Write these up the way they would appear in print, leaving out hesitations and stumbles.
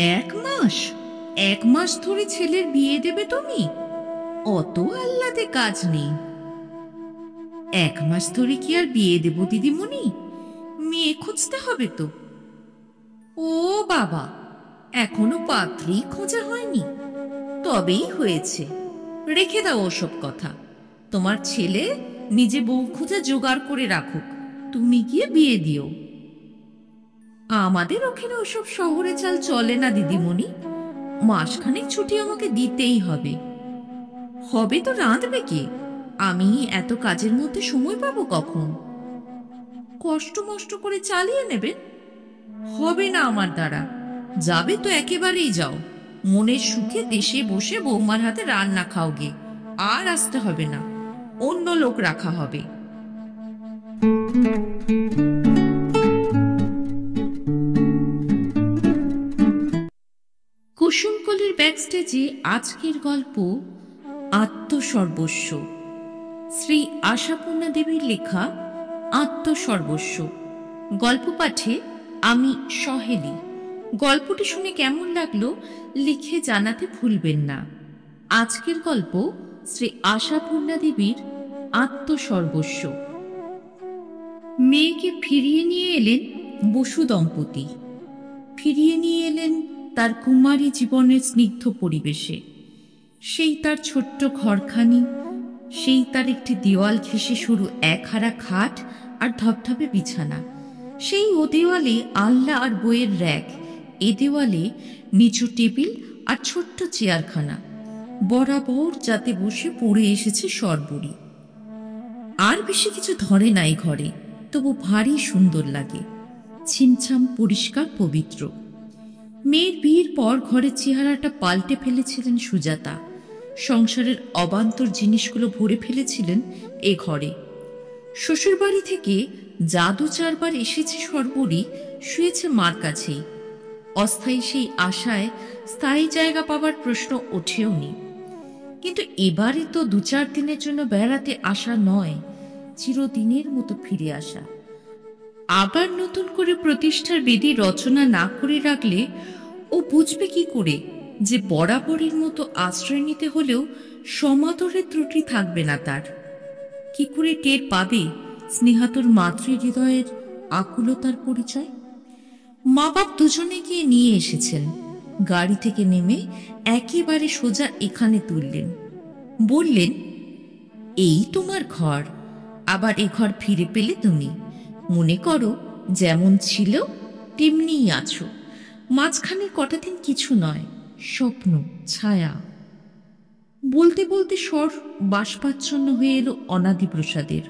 1 মাস? 1 মাস ধরে ছেলের বিয়ে দেবে তুমি? অত আহ্লাদে কাজ নেই। 1 মাস ধরে কি আর বিয়ে দেব দিদিমণি? মেয়ে খুঁজতে হবে তো। ও বাবা, এখনো পাত্রী খোঁজা হয়নি? তবেই হয়েছে। রেখে দাও ওসব কথা। তোমার ছেলে নিজে বউ খোঁজা জোগাড় করে রাখুক, তুমি গিয়ে বিয়ে দিও। আমাদের ওখানে ওসব শহরে চাল চলে না দিদিমণি। মাসখানেক ছুটি আমাকে দিতেই হবে। হবে তো রাঁধবে কে? আমি এত কাজের মধ্যে সময় পাবো কখন? কষ্ট মষ্ট করে চালিয়ে নেবেন? হবে না আমার দ্বারা। যাবে তো একেবারেই যাও। মনের সুখে দেশে বসে বৌমার হাতে রান্না খাওগে। আর আসতে হবে না, অন্য লোক রাখা হবে। কুসুমকলির ব্যাকস্টেজে আজকের গল্প আত্মসর্বস্ব। শ্রী আশাপূর্ণা দেবীর লেখা আত্মসর্বস্ব। গল্প পাঠে আমি সহেলি। গল্পটি শুনে কেমন লাগলো লিখে জানাতে ভুলবেন না। আজকের গল্প শ্রী আশাপূর্ণা দেবীর আত্মসর্বস্ব। মেয়েকে ফিরিয়ে নিয়ে এলেন বসু দম্পতি। ফিরিয়ে নিয়ে এলেন তার কুমারী জীবনের স্নিগ্ধ পরিবেশে। সেই তার ছোট্ট ঘরখানি, সেই তার একটি দেওয়াল ঘেঁষে সরু একহারা খাট আর ধপধপে বিছানা, সেই ও দেওয়ালে আলনা আর বইয়ের র্যাক, এ দেওয়ালে নিচু টেবিল আর ছোট্ট চেয়ারখানা, বরাবর যাতে বসে পড়ে এসেছে সরবরি। আর বেশি কিছু ধরে নাই ঘরে, তবু ভারী সুন্দর লাগে, ছিমছাম পরিষ্কার পবিত্র। মেয়ের বিয়ের পর ঘরের চেহারাটা পাল্টে ফেলেছিলেন সুজাতা। সংসারের অবান্তর জিনিসগুলো ভরে ফেলেছিলেন এ ঘরে। শ্বশুরবাড়ি থেকে যা 2-4 বার এসেছে সর্বরি, শুয়েছে মার কাছেই। অস্থায়ী সেই আশায় স্থায়ী জায়গা পাবার প্রশ্ন ওঠেও নি। কিন্তু এবারে তো 2-4 দিনের জন্য বেড়াতে আসা নয়, চিরদিনের মতো ফিরে আসা। আবার নতুন করে প্রতিষ্ঠার বিধি রচনা না করে রাখলে ও বুঝবে কি করে যে বরাবরের মতো আশ্রয় নিতে হলেও সমাদরের ত্রুটি থাকবে না তার? কি করে টের পাবে স্নেহাতুর মাতৃ হৃদয়ের আকুলতার পরিচয়? মা বাপ দুজনে গিয়ে নিয়ে এসেছেন। গাড়ি থেকে নেমে একেবারে সোজা এখানে তুললেন। বললেন, এই তোমার ঘর, আবার এ ঘর ফিরে পেলে তুমি। মনে করো যেমন ছিল তেমনিই আছো। মাঝখানে কটা দিন কিছু নয়, স্বপ্ন, ছায়া। বলতে বলতে স্বর বাষ্পাচ্ছন্ন হয়ে এলো অনাদি প্রসাদের।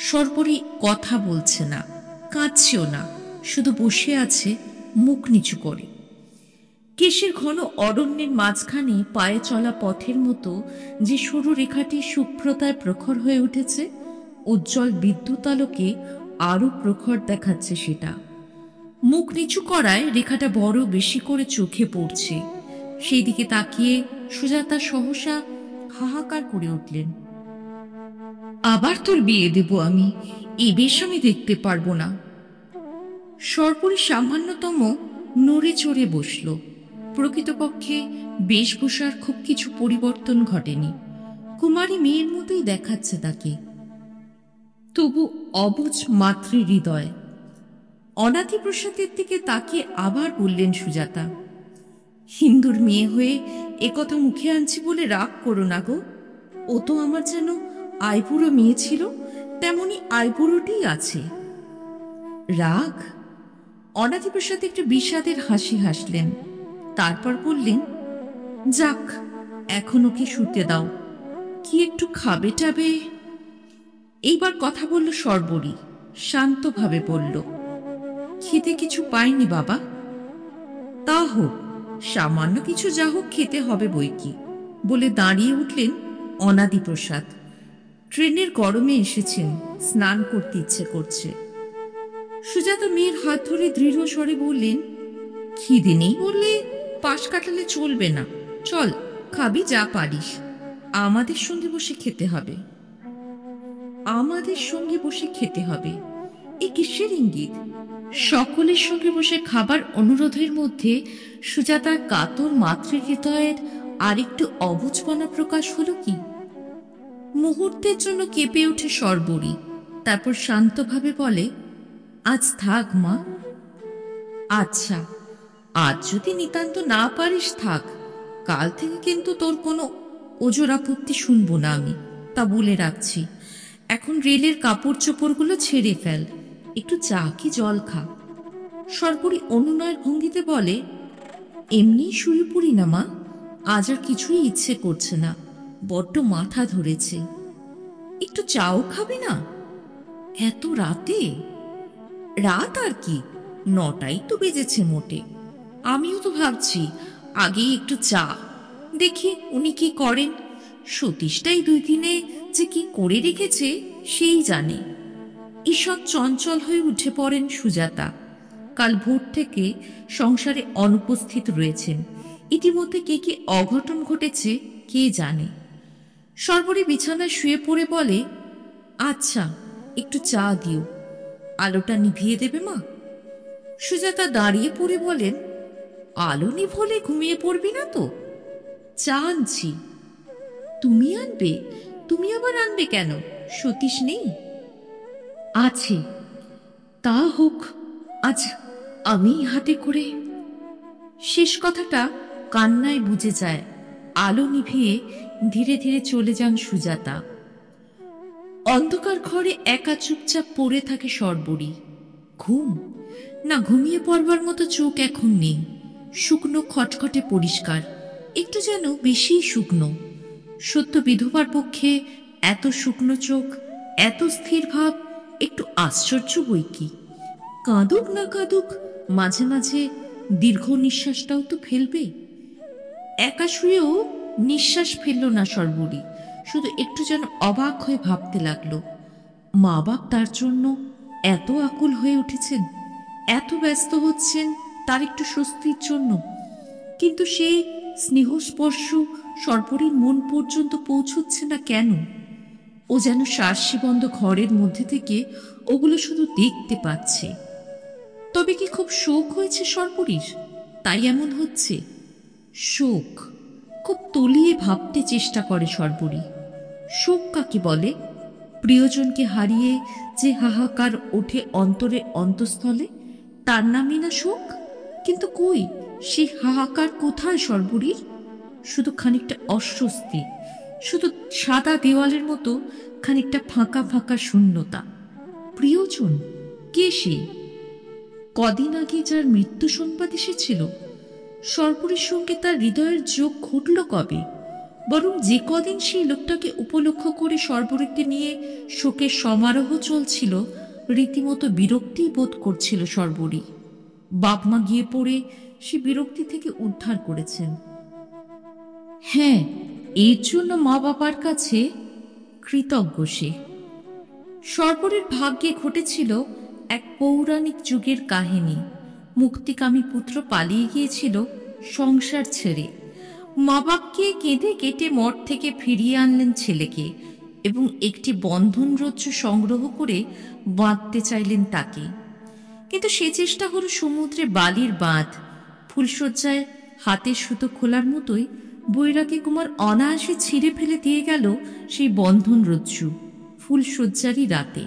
সর্বরী কথা বলছে না, কাঁদছেও না, শুধু বসে আছে মুখ নিচু করে। কেশের ঘন অরণ্যের মাঝখানে পায়ে চলা পথের মতো যে সরু রেখাটি শুভ্রতায় প্রখর হয়ে উঠেছে, উজ্জ্বল বিদ্যুৎ আলোকে আরো প্রখর দেখাচ্ছে সেটা। মুখ নিচু করায় রেখাটা বড় বেশি করে চোখে পড়ছে। সেই দিকে তাকিয়ে সুজাতা সহসা হাহাকার করে উঠলেন। আবার তোর বিয়ে দেব আমি, এ বেশ আমি দেখতে পারবো না। সর্বরী সামান্যতম নড়ে চড়ে বসল। প্রকৃতপক্ষে বেশভূষার খুব কিছু পরিবর্তন ঘটেনি, কুমারী মেয়ের মতোই দেখাচ্ছে তাকে। তবু অবুঝ মাতৃ হৃদয়। অনাদি প্রসাদের দিকে তাকিয়ে আবার বললেন সুজাতা, হিন্দুর মেয়ে হয়ে একথা মুখে আনছি বলে রাগ করো না গো। ও তো আমার যেন আইবুড়ো মেয়ে ছিল, তেমনি আইবুড়োটি আছে। রাগ? অনাদি প্রসাদ একটু বিষাদের হাসি হাসলেন, তারপর বললেন, যাক, এখন ওকে শুতে দাও। কি একটু খাবে টাবে? এইবার কথা বলল সর্বরী, শান্তভাবে বলল, খেতে কিছু পাইনি বাবা। তা হোক, সামান্য কিছু যা হোক খেতে হবে বই কি, বলে দাঁড়িয়ে উঠলেন অনাদি প্রসাদ। ট্রেনের গরমে এসেছেন, স্নান করতে ইচ্ছে করছে। সুজাতা মেয়ের হাত ধরে দৃঢ় স্বরে বললেন, খিদে নেই বললে পাশ কাটালে চলবে না। চল, খাবি যা পারিস, আমাদের সঙ্গে বসে খেতে হবে। আমাদের সঙ্গে বসে খেতে হবে, এ কিসের ইঙ্গিত? সকলের সঙ্গে বসে খাবার অনুরোধের মধ্যে সুজাতার কাতর মাতৃহৃদয়ের আরেকটু অবুঝপনা প্রকাশ হলো কি। মুহূর্তের জন্য কেঁপে ওঠে সর্বরী, তারপর শান্তভাবে বলে, আজ থাক মা। আচ্ছা, আজ যদি নিতান্ত না পারিস থাক, কাল থেকে কিন্তু তোর কোনো ওজর আপত্তি শুনবো না আমি, তা বলে রাখছি। এখন রেলের কাপড় চোপড়গুলো ছেড়ে ফেল, একটু চা কি জল খা। সর্বরী অনুনয়ের ভঙ্গিতে বলে, এমনি শুয়ে পড়ি না মা, আজ আর কিছুই ইচ্ছে করছে না, বড্ড মাথা ধরেছে। একটু চাও খাবে না? এত রাতে? রাত আর কি, 9টাই তো বেজেছে মোটে। আমিও তো ভাবছি আগেই একটু চা। দেখি উনি কি করেন, সতীশটাই 2 দিনে যে কি করে রেখেছে সেই জানে। ঈষৎ চঞ্চল হয়ে উঠে পড়েন সুজাতা। কাল ভোর থেকে সংসারে অনুপস্থিত রয়েছেন। ইতিমধ্যে কে কি অঘটন ঘটেছে কে জানে। সর্বরী বিছানায় শুয়ে পড়ে বলে, আচ্ছা একটু চা দিও, আলোটা নিভিয়ে দেবে মা। সুজাতা দাঁড়িয়ে পড়ে বলেন, আলো নিভলে ঘুমিয়ে পড়বি না তো? চা আনছি। তুমি আনবে? তুমি আবার আনবে কেন? সতীশ নেই? আছে। তা হোক, আজ আমি হাতে করে। শেষ কথাটা কান্নায় বুঝে যায়। আলো নিভিয়ে ধীরে ধীরে চলে যান সুজাতা। অন্ধকার ঘরে একা চুপচাপ পড়ে থাকে সর্বরী। ঘুম না, ঘুমিয়ে পড়বার মতো চোখ এখন নেই। শুকনো খটখটে পরিষ্কার, একটু যেন বেশি শুকনো। সত্য বিধবার পক্ষে এত শুকনো চোখ, এত স্থির ভাব একটু আশ্চর্য বই কি। কাঁদুক না কাঁদুক, মাঝে মাঝে দীর্ঘ নিঃশ্বাসটাও তো ফেলবে। একা শুয়েও নিঃশ্বাস ফেলল না সর্বরী, শুধু একটু যেন অবাক হয়ে ভাবতে লাগলো, মা বাপ তার জন্য এত আকুল হয়ে উঠেছেন, এত ব্যস্ত হচ্ছেন তার একটু স্বস্তির জন্য, কিন্তু সে স্নেহস্পর্শ সর্বরীর মন পর্যন্ত পৌঁছচ্ছে না কেন? ও যেন শ্বাসবন্ধ ঘরের মধ্যে থেকে ওগুলো শুধু দেখতে পাচ্ছে। তবে কি খুব শোক হয়েছে সর্বরীর, তাই এমন হচ্ছে? শোক খুব তলিয়ে ভাবতে চেষ্টা করে সর্বরী। শোক কাকে বলে? প্রিয়জনকে হারিয়ে যে হাহাকার ওঠে অন্তরে অন্তঃস্থলে, তার নামই না শোক। কিন্তু কই সেই হাহাকার কোথায় সর্বরীর? শুধু খানিকটা অস্বস্তি, শুধু সাদা দেওয়ালের মতো খানিকটা ফাঁকা ফাঁকা শূন্যতা। প্রিয়জন কে সে? কদিন আগে যার মৃত্যু সংবাদ এসেছিল, সর্বরীর সঙ্গে তার হৃদয়ের যোগ ঘটল কবে? বরং যে কদিন সেই লোকটাকে উপলক্ষ করে সর্বরীকে নিয়ে শোকের সমারোহ চলছিল, রীতিমতো বিরক্তি বোধ করছিল সর্বরী। বাপমা গিয়ে পড়ে সে বিরক্তি থেকে উদ্ধার করেছেন। হ্যাঁ, এর জন্য মা বাবার কাছে কৃতজ্ঞ সে। সর্বরীর ভাগ্যে ঘটেছিল এক পৌরাণিক যুগের কাহিনী। মুক্তিকামী পুত্র পালিয়ে গিয়েছিল সংসার ছেড়ে। মা বাপকে কেঁদে কেটে মঠ থেকে ফিরিয়ে আনলেন ছেলেকে এবং একটি বন্ধনরজ্জু সংগ্রহ করে বাঁধতে চাইলেন তাকে। কিন্তু সে চেষ্টা হলো সমুদ্রে বালির বাঁধ। ফুলশয্যায় হাতের সুতো খোলার মতোই বৈরাগী কুমার অনায়াসে ছিঁড়ে ফেলে দিয়ে গেল সেই বন্ধনরজ্জু ফুলশয্যারই রাতে।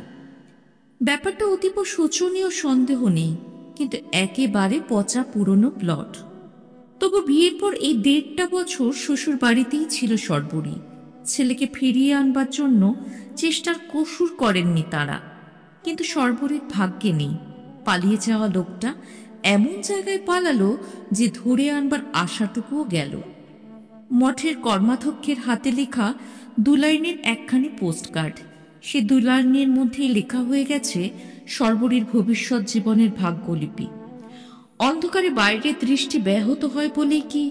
ব্যাপারটা অতীব শোচনীয়, সন্দেহ নেই, কিন্তু একেবারে পচা পুরনো প্লট। তবু বিয়ের পর এই 1.5টা বছর শ্বশুর বাড়িতেই ছিল সর্বরী। ছেলেকে ফিরিয়ে আনবার জন্য চেষ্টার কসুর করেননি তারা, কিন্তু সর্বরীর ভাগ্যে নেই। পালিয়ে যাওয়া লোকটা এমন জায়গায় পালালো যে ধরে আনবার আশাটুকুও গেল। মঠের কর্মাধ্যক্ষের হাতে লেখা 2 লাইনের একখানি পোস্টকার্ড। সে 2 লাইনের মধ্যেই লেখা হয়ে গেছে সর্বরীর ভবিষ্যৎ জীবনের ভাগ্যলিপি। অন্ধকারে বাইরের দৃষ্টি ব্যাহত হয় বলেই কি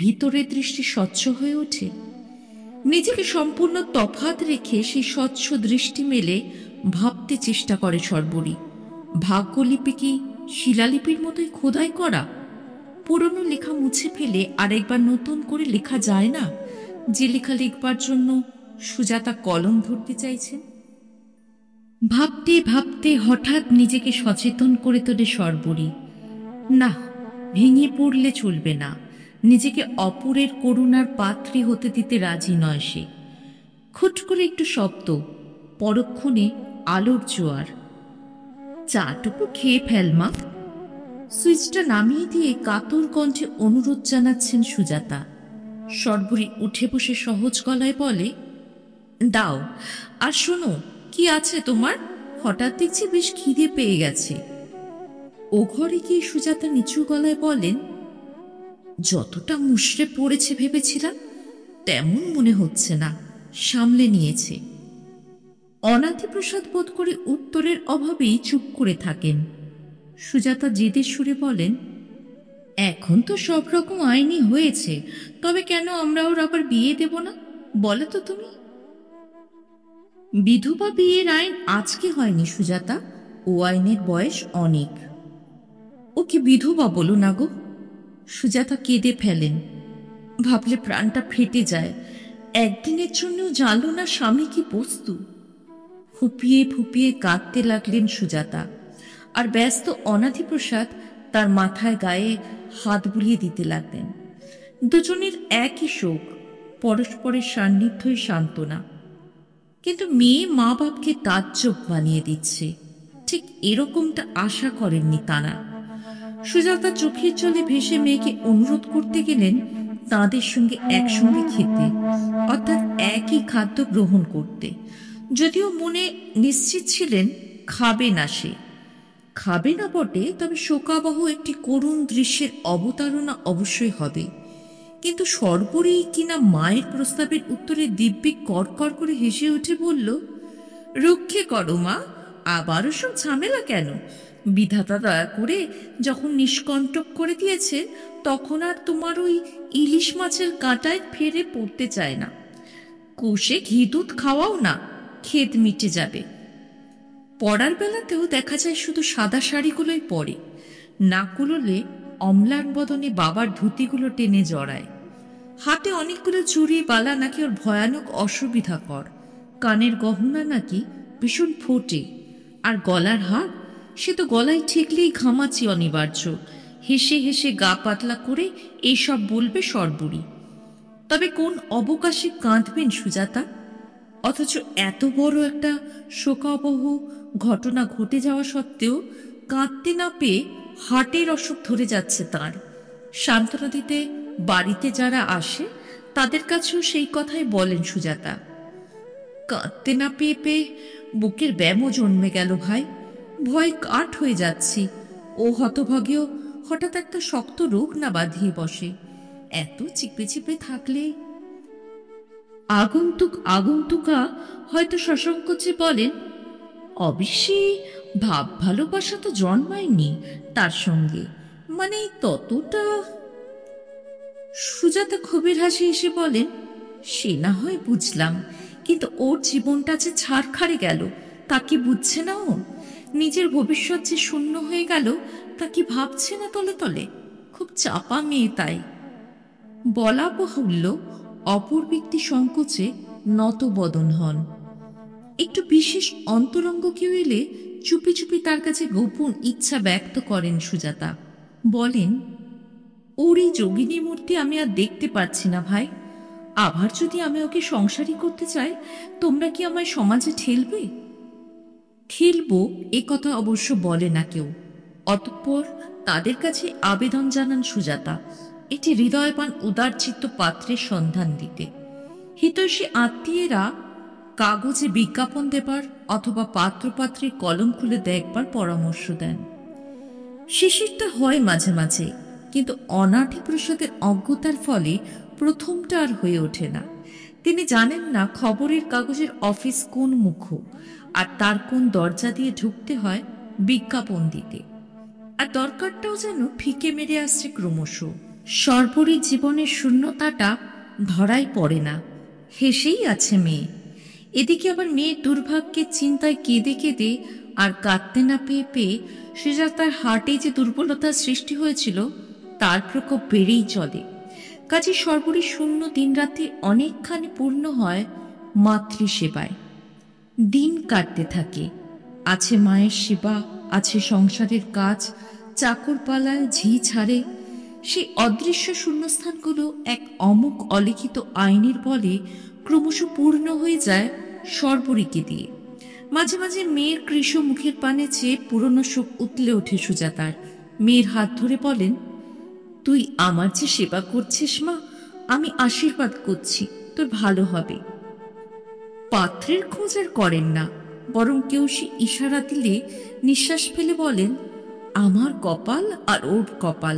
ভিতরের দৃষ্টি স্বচ্ছ হয়ে ওঠে? নিজেকে সম্পূর্ণ তফাৎ রেখে সেই স্বচ্ছ দৃষ্টি মেলে ভাবতে চেষ্টা করে সর্বরী। ভাগ্যলিপি কি শিলালিপির মতোই খোদাই করা? পুরনো লেখা মুছে ফেলে আরেকবার নতুন করে লেখা যায় না, যে লেখা লিখবার জন্য সুজাতা কলম ধরতে চাইছেন? ভাবতে ভাবতে হঠাৎ নিজেকে সচেতন করে তোলে সর্বরী। না, ভেঙে পড়লে চলবে না। নিজেকে অপরের করুণার পাত্রী হতে দিতে রাজি নয় সে। খুট করে একটু শব্দ, পরক্ষণে আলোর জোয়ার। চাটুকু খেয়ে ফেল মা। সুইচটা নামিয়ে দিয়ে কাতর কণ্ঠে অনুরোধ জানাচ্ছেন সুজাতা। সর্বরী উঠে বসে সহজ গলায় বলে, দাও। আর শোনো, কি আছে তোমার? হঠাৎ দেখছি বেশ খিদে পেয়ে গেছে। ও ঘরে গিয়ে সুজাতা নিচু গলায় বলেন, যতটা মুষড়ে পড়েছে ভেবেছিলাম তেমন মনে হচ্ছে না, সামলে নিয়েছে। অনাথিপ্রসাদ বোধ করে উত্তরের অভাবেই চুপ করে থাকেন। সুজাতা জেদের সুরে বলেন, এখন তো সব রকম আইনই হয়েছে, তবে কেন আমরা ওর আবার বিয়ে দেব না বলে তো তুমি? বিধবা বিয়ের আইন আজকে হয়নি সুজাতা, ও আইনের বয়স অনেক। ও কি বিধবা বলো না গো? সুজাতা কেঁদে ফেলেন। ভাবলে প্রাণটা ফেটে যায়। একদিনের জন্যও জানলো না স্বামী কি বস্তু। ফুপিয়ে ফুপিয়ে কাঁদতে লাগলেন সুজাতা। আর ব্যস্ত অনাথিপ্রসাদ তার মাথায় গায়ে হাত বুলিয়ে দিতে লাগলেন। দুজনের একই শোক, পরস্পরের সান্নিধ্যই সান্ত্বনা। কিন্তু মেয়ে মা বাপকে তাজ্জব বানিয়ে দিচ্ছে। ঠিক এরকমটা আশা করেননি তারা। সুজাতা চোখের জলে ভেসে মেয়েকে অনুরোধ করতে গেলেন তাঁদের সঙ্গে একসঙ্গে খেতে, অর্থাৎ একই খাদ্য গ্রহণ করতে। যদিও মনে নিশ্চিত ছিলেন খাবে না সে। খাবে না বটে, তবে শোকাবহ একটি করুণ দৃশ্যের অবতারণা অবশ্যই হবে। কিন্তু সর্বরী কিনা মায়ের প্রস্তাবের উত্তরে দিব্যি কড়কড় করে হেসে উঠে বলল, রক্ষে করো মা, আবারও সব ঝামেলা কেন? বিধাতা দয়া করে যখন নিষ্কণ্টক করে দিয়েছে, তখন আর তোমার ওই ইলিশ মাছের কাঁটায় ফেরে পড়তে চায় না। কোষে ঘি দুধ খাওয়াও না, খেদ মিটে যাবে। পড়ার বেলাতেও দেখা যায় শুধু সাদা শাড়িগুলোই পরে। না কুলোলে অম্লান বদনে বাবার ধুতিগুলো টেনে জড়ায়। হাতে অনেকগুলো চুড়ি বালা নাকি ওর ভয়ানক অসুবিধাকর। কানের গহনা নাকি ভীষণ ফোটে। আর গলার হার, সে তো গলায় ঠেকলেই ঘামাচি অনিবার্য। হেসে হেসে গা পাতলা করে এইসব বলবে সর্বরী। তবে কোন অবকাশে কাঁদবেন সুজাতা? অথচ এত বড় একটা শোকাবহ ঘটনা ঘটে যাওয়া সত্ত্বেও কাঁদতে না পেয়ে হার্টের অসুখ ধরে যাচ্ছে তার। সান্ত্বনা দিতে বাড়িতে যারা আসে তাদের কাছেও সেই কথাই বলেন সুজাতা। কাঁদতে না পেয়ে পেয়ে বুকের ব্যামো জন্মে গেল ভাই। ভয় কাঠ হয়ে যাচ্ছি ও হতভাগেও হঠাৎ একটা শক্ত রোগ না বাঁধিয়ে বসে। এত চিপে চিপে থাকলে। আগন্তুকা হয়তো সসংকোচে বলেন, অবশ্যই ভাব ভালোবাসা তো জন্মায়নি তার সঙ্গে, মানে ততটা। সুজাতা ক্ষোভের হাসি এসে বলেন, সে না হয় বুঝলাম, কিন্তু ওর জীবনটা যে ছাড়খাড়ে গেল তা কি বুঝছে না ও? নিজের ভবিষ্যৎ যে শূন্য হয়ে গেল তা কি ভাবছে না তলে তলে? খুব চাপা মেয়ে তাই। বলা বাহুল্য, অপর ব্যক্তি সংকোচে নত বদন হন। একটু বিশেষ অন্তরঙ্গ কেউ এলে চুপি চুপি তার কাছে গোপন ইচ্ছা ব্যক্ত করেন সুজাতা। বলেন, ওর এই যোগিনী মূর্তি আমি আর দেখতে পাচ্ছি না ভাই। আবার যদি আমি ওকে সংসারী করতে চাই, তোমরা কি আমায় সমাজে ঠেলবে? ঠেলবো এ কথা অবশ্য বলে না কেউ। অতঃপর তাদের কাছে আবেদন জানান সুজাতা এটি হৃদয়বান উদারচিত্ত পাত্রের সন্ধান দিতে। হিতৈষী আত্মীয়েরা কাগজে বিজ্ঞাপন দেবার অথবা পাত্রপাত্রের কলম খুলে দেখবার পরামর্শ দেন। শিশিরটা হয় মাঝে মাঝে, কিন্তু অনাথিপ্রসাদের অজ্ঞতার ফলে প্রথমটা আর হয়ে ওঠে না। তিনি জানেন না খবরের কাগজের অফিস কোন মুখ, আর তার কোন দরজা দিয়ে ঢুকতে হয় বিজ্ঞাপন দিতে। আর দরকারটাও যেন ফিকে মেরে আসছে ক্রমশ। সর্বরী জীবনের শূন্যতাটা ধরাই পড়ে না। হেসেই আছে মেয়ে। এদিকে আবার মেয়ের দুর্ভাগ্যের চিন্তায় কেঁদে কেঁদে আর কাঁদতে না পেয়ে পেয়ে সুজাতার হার্টে যে দুর্বলতার সৃষ্টি হয়েছিল তার প্রকোপ বেড়েই চলে। কাজে সর্বরী শূন্য দিন রাতে অনেকখানি পূর্ণ হয় মাতৃসেবায়। দিন কাটতে থাকে, আছে মায়ের সেবা, আছে সংসারের কাজ, চাকর পালায়, ঝি ছাড়ে। সেই অদৃশ্য শূন্যস্থানগুলো এক অমুক অলিখিত আইনের বলে ক্রমশ পূর্ণ হয়ে যায় সর্বরীকে দিয়ে। মাঝে মাঝে মেয়ের কৃষ মুখের পানে চেয়ে পুরনো শোক উতলে ওঠে সুজাতার। মেয়ের হাত ধরে বলেন, তুই আমার যে সেবা করছিস মা, আমি আশীর্বাদ করছি তোর ভালো হবে। পাত্রের খোঁজ আর করেন না, বরং কেউ সে ইশারা দিলে নিঃশ্বাস ফেলে বলেন, আমার কপাল আর ওর কপাল,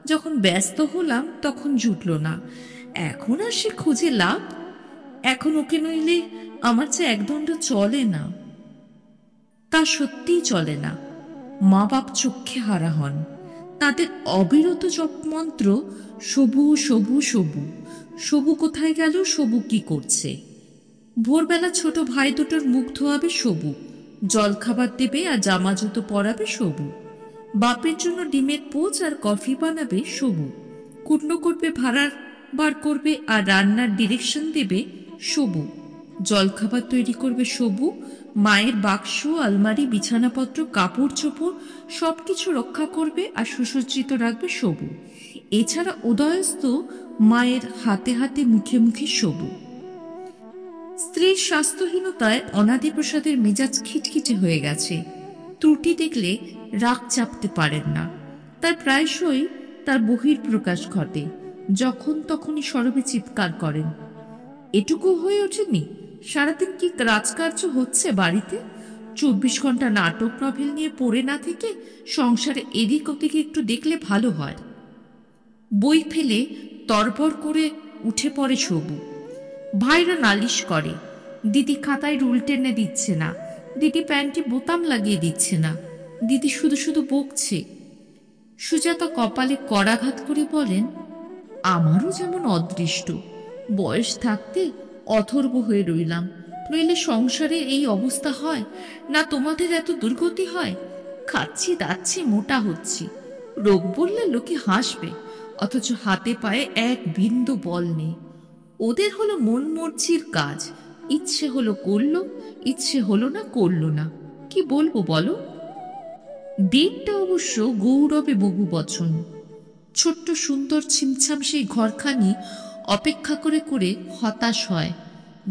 যখন ব্যস্ত হলাম তখন জুটল না, এখন আর সে খুঁজে লাভ? এখন ওকে নইলে আমার যে একদণ্ড চলে না। তা সত্যিই চলে না। মা বাপ চক্ষে হারা হন। তাদের অবিরত জপমন্ত্র সবু সবু সবু। সবু কোথায় গেল, সবু কি করছে? ভোরবেলা ছোট ভাই দুটোর মুখ ধোয়াবে সবু, জলখাবার দেবে আর জামা জুতো পরাবে সবু, বাপের জন্য ডিমের পোচ আর কফি বানাবে সবু, কুটনো করবে, ভাড়ার বার করবে আর রান্নার ডিরেকশন দেবে সবু, জলখাবার তৈরি করবে সবু, মায়ের বাক্স, আলমারি, বিছানাপত্র, কাপড় চোপড় সবকিছু রক্ষা করবে আর সুসজ্জিত রাখবে সবু। এছাড়া উদয়স্ত মায়ের হাতে হাতে মুখে মুখে সবু। স্ত্রীর স্বাস্থ্যহীনতায় অনাদি প্রসাদের মেজাজ খিটখিটে হয়ে গেছে। ত্রুটি দেখলে রাগ চাপতে পারেন না। তার প্রায়শই তার বহির প্রকাশ ঘটে, যখন তখনই সরবে চিৎকার করেন, এটুকু হয়ে ওঠেনি? সারাদিন কি রাজকার্য হচ্ছে বাড়িতে? 24 ঘন্টা নাটক নভেল নিয়ে পড়ে না থেকে সংসারে এদিক ওদিক একটু দেখলে ভালো হয়। বই ফেলে তরবর করে উঠে পড়ে সবু। ভাইরা নালিশ করে, দিদি খাতায় রুল টেনে দিচ্ছে না, দিদি প্যান্টে বোতাম লাগিয়ে দিচ্ছে না, দিদি শুধু শুধু বকছে। সুজাতা কপালে করাঘাত করে বলেন, আমারও যেমন অদৃষ্ট, বয়স থাকতে অথর্ব হয়ে রইলাম, নইলে সংসারে এই অবস্থা হয় না? তোমাদের এত দুর্গতি হয়? খাচ্ছি দাচ্ছি, মোটা হচ্ছি, রোগ বললে লোকে হাসবে, অথচ হাতে পায়ে এক বিন্দু বল নেই। ওদের হলো মন মর্জির কাজ, ইচ্ছে হলো করলো, ইচ্ছে হলো না করলো না। কি বলবো বলো? দিনটা অবশ্য গৌরবে বহু বচন। ছোট্ট সুন্দর ছিমছাম সেই ঘরখানি অপেক্ষা করে করে হতাশ হয়।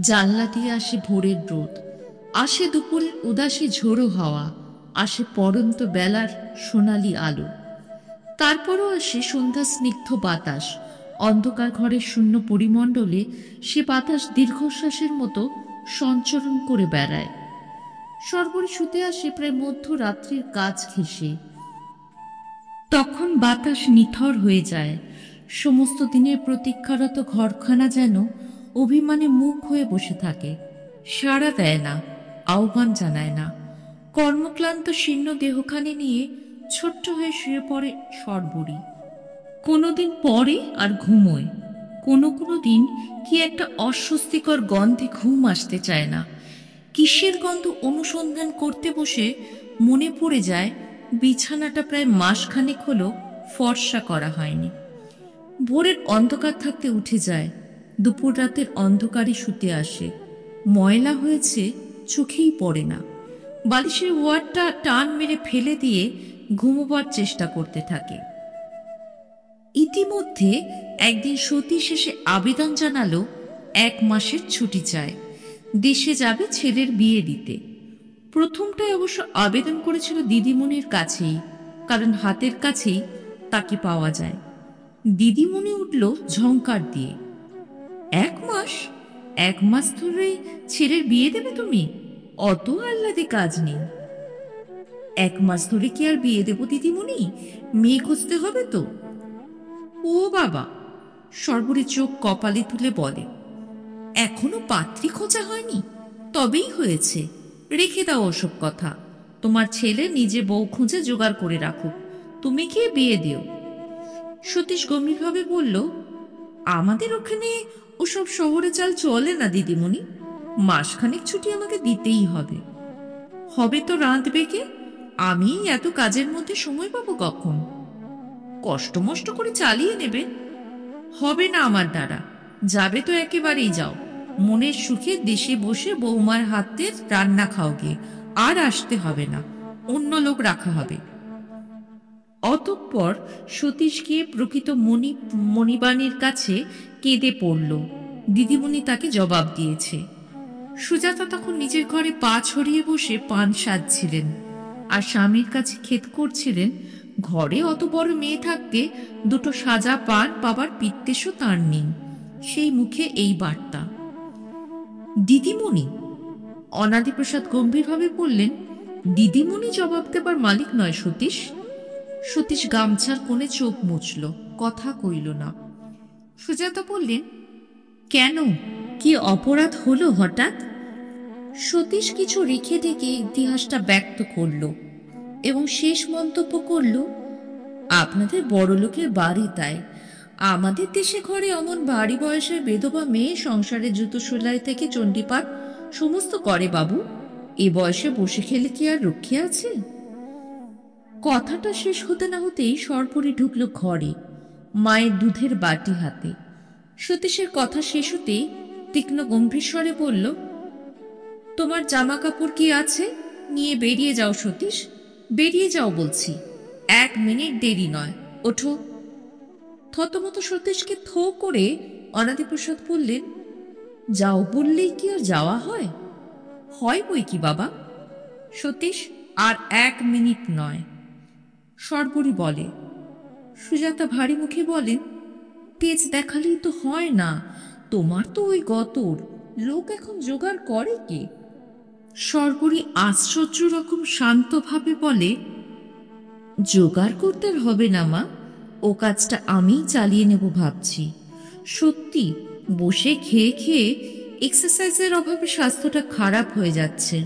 জানলা দিয়ে আসে ভোরের রোদ, আসে দুপুরের উদাসী ঝোড়ো হাওয়া, আসে পড়ন্ত বেলার সোনালি আলো, তারপরও আসে সন্ধ্যা স্নিগ্ধ বাতাস। অন্ধকার ঘরের শূন্য পরিমণ্ডলে সে বাতাস দীর্ঘশ্বাসের মতো সঞ্চরণ করে বেড়ায়। সর্বরে শুতে আসে প্রায় মধ্যরাত্রির কাজ ঘেঁষে। তখন বাতাস নিথর হয়ে যায়। সমস্ত দিনের প্রতীক্ষারত ঘরখানা যেন অভিমানে মুখ হয়ে বসে থাকে, সাড়া দেয় না, আহ্বান জানায় না। কর্মক্লান্ত শীর্ণ দেহখানি নিয়ে ছোট্ট হয়ে শুয়ে পড়ে সর্বরী। কোনোদিন পরে আর ঘুমোয়, কোনো দিন কি একটা অস্বস্তিকর গন্ধে ঘুম আসতে চায় না। কিসের গন্ধ অনুসন্ধান করতে বসে মনে পড়ে যায় বিছানাটা প্রায় মাসখানেক হলো ফর্সা করা হয়নি। ভোরের অন্ধকার থাকতে উঠে যায়, দুপুর রাতের অন্ধকারে শুতে আসে, ময়লা হয়েছে চোখেই পড়ে না। বালিশের ওয়ারটা টান মেরে ফেলে দিয়ে ঘুমোবার চেষ্টা করতে থাকে। ইতিমধ্যে একদিন সতীশ এসে আবেদন জানালো 1 মাসের ছুটি চায়, দেশে যাবে ছেলের বিয়ে দিতে। প্রথমটায় অবশ্য আবেদন করেছিল দিদিমণির কাছেই, কারণ হাতের কাছেই তাকে পাওয়া যায়। দিদিমণি উঠল ঝংকার দিয়ে, 1 মাস? 1 মাস ধরে ছেলের বিয়ে দেবে তুমি? অত আহ্লাদে কাজ নেই। 1 মাস ধরে কি আর বিয়ে দেব দিদিমণি? মেয়ে খুঁজতে হবে তো। ও বাবা! সর্বরী চোখ কপালে তুলে বলে, এখনো পাত্রী খোঁজা হয়নি? তবেই হয়েছে। রেখে দাও ওসব কথা, তোমার ছেলে নিজে বউ খুঁজে জোগাড় করে রাখুক, তুমি গিয়ে বিয়ে দিও। সতীশ গম্ভীরভাবে বলল, আমাদের ওখানে ওসব শহরে চাল চলে না দিদিমণি, মাসখানেক ছুটি আমাকে দিতেই হবে। হবে তো রাঁধবে কে? আমি এত কাজের মধ্যে সময় পাবো কখন? কষ্ট মষ্ট করে চালিয়ে নেবে। হবে না আমার দ্বারা, যাবে তো একেবারেই যাও, মনের সুখে দেশে বসে বৌমার হাতের রান্না খাও গে, আর আসতে হবে না, অন্য লোক রাখা হবে। অতঃপর সতীশ গিয়ে প্রকৃত মণিবাণীর কাছে কেঁদে পড়ল। দিদিমণি তাকে জবাব দিয়েছে। সুজাতা তখন নিজের ঘরে পা ছড়িয়ে বসে পান সাজছিলেন আর স্বামীর কাছে খেদ করছিলেন ঘরে অত বড় মেয়ে থাকতে দুটো সাজা পান পাবার পিত্তেশও তার নেই। সেই মুখে এই বার্তা। দিদিমণি? অনাদিপ্রসাদ গম্ভীরভাবে বললেন। দিদিমণি জবাব দেবার মালিক নয় সতীশ। সতীশ গামছার কোণে চোখ মুছল, কথা কইল না। সুজাতা বললেন, কেন, কি অপরাধ হলো হঠাৎ? সতীশ কিছু রেখে ঢেকে ইতিহাসটা ব্যক্ত করল এবং শেষ মন্তব্য করল, আপনাদের বড়লোকের বাড়ি, তাই আমাদের দেশে ঘরে অমন ভারী বয়সের বেধবা মেয়ে সংসারের জুতো সেলাই থেকে চণ্ডীপাঠ সমস্ত করে বাবু। এ বয়সে বসে খেলে কি আর রক্ষে আছে? কথাটা শেষ হতে না হতেই সরপরি ঢুকল ঘরে, মায়ের দুধের বাটি হাতে। সতীশের কথা শেষ হতেই তীক্ষ্ণ গম্ভীর স্বরে বলল, তোমার জামা কাপড় কি আছে? নিয়ে বেরিয়ে যাও সতীশ, বেরিয়ে যাও বলছি, 1 মিনিট দেরি নয়, ওঠো। থতমত সতীশকে থো করে অনাদিপ্রসাদ বললেন, যাও বললেই কি আর যাওয়া হয়? হয় বই কি বাবা। সতীশ, আর 1 মিনিট নয়। সর্বরী বলে। সুজাতা ভারী মুখে বলেন, তেজ দেখালেই তো হয় না, তোমার তো ওই গতর, লোক এখন জোগাড় করে কে? সর্বরী আশ্চর্য রকম শান্তভাবে বলে, জোগাড় করতে হবে না মা, ও কাজটা আমিই চালিয়ে নেব ভাবছি। সত্যি বসে খেয়ে খেয়ে এক্সারসাইজের অভাবে স্বাস্থ্যটা খারাপ হয়ে যাচ্ছে।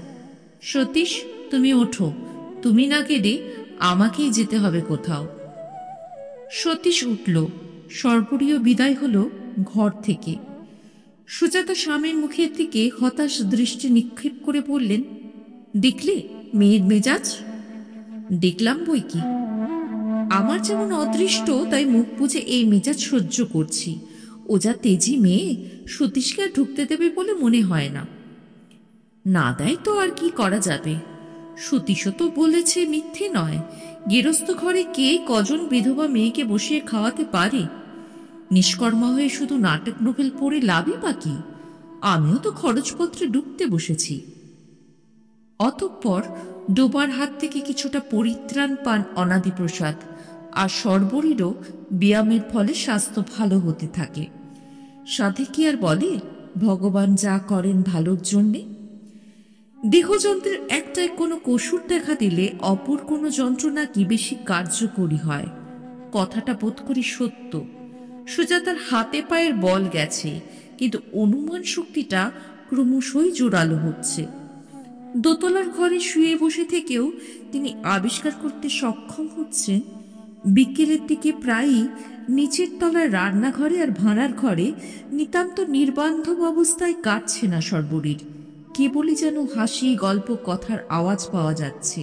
সতীশ, তুমি ওঠো, তুমি না গেলে আমাকেই যেতে হবে কোথাও। সতীশ উঠল। সর্বরীয় বিদায় হলো ঘর থেকে। সুজাতা স্বামীর মুখের দিকে হতাশ দৃষ্টি নিক্ষেপ করে বললেন, দেখলে মেয়ের মেজাজ? দেখলাম বই কি, আমার যেমন অদৃষ্ট তাই মুখ বুঝে এই মেজাজ সহ্য করছি। ও যা তেজি মেয়ে, সতীশকে আর ঢুকতে দেবে বলে মনে হয় না। না দেয় তো আর কি করা যাবে। সতীশও তো বলেছে, মিথ্যে নয়। গেরস্থ ঘরে কে কজন বিধবা মেয়েকে বসিয়ে খাওয়াতে পারে? নিষ্কর্মা হয়ে শুধু নাটক নোভেল পড়ে লাভই বাকি। আমিও তো খরচপত্রে ডুবতে বসেছি। অতঃপর ডোবার হাত থেকে কিছুটা পরিত্রাণ পান অনাদিপ্রসাদ, আর সর্বরীরও ব্যায়ামের ফলে স্বাস্থ্য ভালো হতে থাকে। সাধে কি আর বলে, ভগবান যা করেন ভালোর জন্যে। দেহযন্ত্রের একটায় কোনো কসুর দেখা দিলে অপর কোনো যন্ত্র নাকি বেশি কার্যকরী হয়। কথাটা বোধ করি সত্য। সুজাতার হাতে পায়ের বল গেছে, কিন্তু অনুমান শক্তিটা ক্রমশই জোরালো হচ্ছে। দোতলার ঘরে শুয়ে বসে থেকেও তিনি আবিষ্কার করতে সক্ষম হচ্ছেন বিকেলের দিকে প্রায়ই নিচের তলার রান্নাঘরে আর ভাঁড়ার ঘরে নিতান্ত নির্বান্ধব অবস্থায় কাটছে না সর্বরীর, কেবলই যেন হাসি, গল্প, কথার আওয়াজ পাওয়া যাচ্ছে।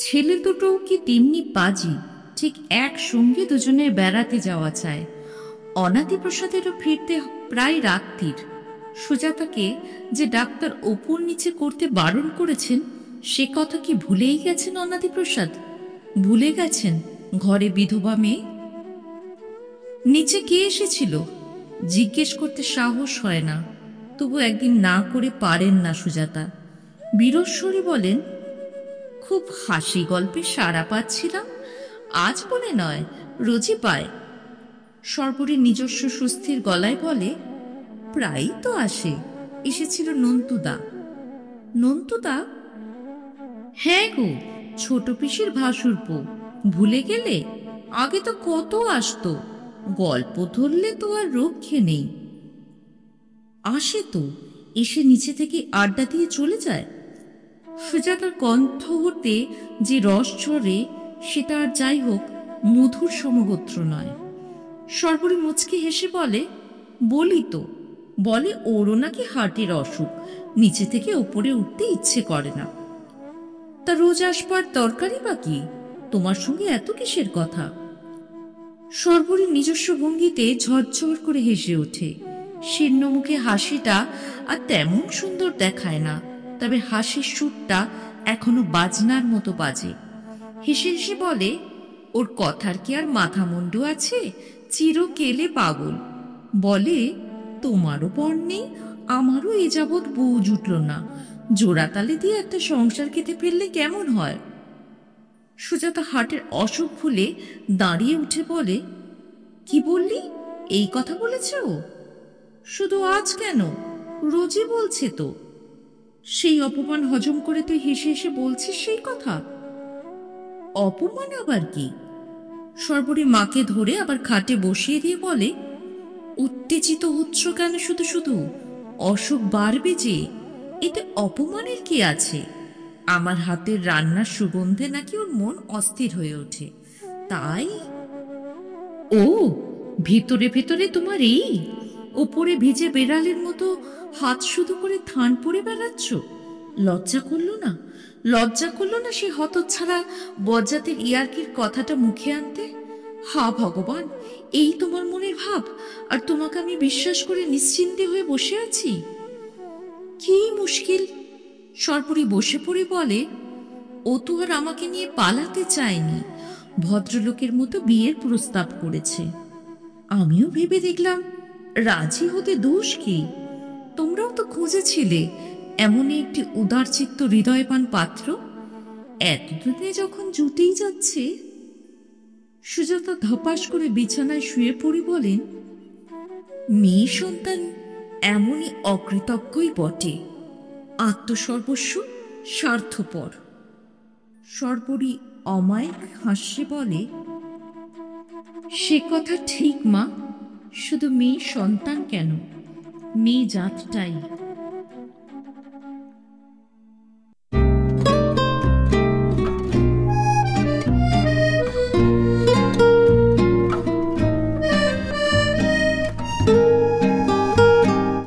ছেলে দুটোও কি তেমনি পাজি, ঠিক একসঙ্গে দুজনের বেড়াতে যাওয়া চায়। অনাদিপ্রসাদেরও ফিরতে প্রায় রাত্রির। সুজাতাকে যে ডাক্তার ওপর নিচে করতে বারণ করেছেন, সে কথা কি ভুলেই গেছেন অনাদিপ্রসাদ? ভুলে গেছেন ঘরে বিধবা মেয়ে? নিচে কে এসেছিল জিজ্ঞেস করতে সাহস হয় না, তবু একদিন না করে পারেন না সুজাতা। বীরস্বরী বলেন, খুব হাসি গল্পে সাড়া পাচ্ছিলাম, আজ বলে নয়, রোজই পায়। সর্বরীর নিজস্ব সুস্থির গলায় বলে, প্রায়ই তো আসে, এসেছিল নন্তুদা। নন্তুদা? হ্যাঁ গো, ছোট পিসির ভাসুরপো, ভুলে গেলে? আগে তো কত আসতো, গল্প ধরলে তো আর রক্ষে নেই। আসে তো, এসে নিচে থেকে আড্ডা দিয়ে চলে যায়। সুজাতার কণ্ঠ হতে যে রস ঝরে, সেটা আর যাই হোক মধুর সমগোত্র নয়। সর্বরী মুচকি হেসে বলে, বলি তো, বলে ওরও নাকি হার্টের অসুখ, নিচে থেকে ওপরে উঠতে ইচ্ছে করে না। তা রোজ আসবার দরকারই বা কি? তোমার সঙ্গে এত কিসের কথা? সর্বরীর নিজস্ব ভঙ্গিতে ঝরঝর করে হেসে ওঠে। শীর্ণ মুখে হাসিটা আর তেমন সুন্দর দেখায় না, তবে হাসির সুরটা এখনো বাজনার মতো বাজে। হেসে হেসে বলে, ওর কথার কি আর মাথা মুন্ডু আছে? চিরকেলে পাগল। বলে, তোমারও পর নেই, আমারও এ যাবৎ বউ জুটল না, জোড়াতালি দিয়ে একটা সংসার কেটে ফেললে কেমন হয়? সুজাতা হাটের অসুখ ভুলে দাঁড়িয়ে উঠে বলে, কি বললি? এই কথা বলেছে ও? শুধু আজ কেন, রোজই বলছে তো। সেই অপমান হজম করে তুই হেসে হেসে বলছিস সেই কথা? অপমান আবার কি? সর্বরী মাকে ধরে আবার খাটে বসিয়ে দিয়ে বলে, উত্তেজিত হচ্ছ কেন শুধু শুধু? অসুখ বাড়বে যে, এতে অপমানের কি আছে? আমার হাতের রান্নার সুগন্ধে নাকি ওর মন অস্থির হয়ে ওঠে, তাই? ও, ভিতরে ভেতরে তোমার এই? ওপরে ভিজে বেড়ালের মতো হাত শুধু করে থান পরে বেড়াচ্ছ? লজ্জা করলো না? লজ্জা করলো না সে হতচ্ছাড়া বজ্জাতের ইয়ার্কির কথাটা মুখে আনতে? হা ভগবান, এই তোমার মনের ভাব, আর তোমাকে আমি বিশ্বাস করে নিশ্চিন্তে হয়ে বসে আছি? কি মুশকিল! সর্বরী বসে পড়ে বলে, ও তো আর আমাকে নিয়ে পালাতে চায়নি, ভদ্রলোকের মতো বিয়ের প্রস্তাব করেছে। আমিও ভেবে দেখলাম, রাজি হতে দোষ কি? তোমরাও তো খুঁজেছিলে এমনই একটি উদারচিত্ত হৃদয়বান পাত্র। এতদিনে যখন জুটেই যাচ্ছে। সুজাতা ধপাস করে বিছানায় শুয়ে পড়ে বলেন, মেয়ে সন্তান এমনই অকৃতজ্ঞই বটে, আত্মসর্বস্ব, স্বার্থপর। সর্বরী অমায়িক হাস্যে বলে, সে কথা ঠিক মা, শুধু মেয়ে সন্তান কেন, মেয়ে জাতটাই।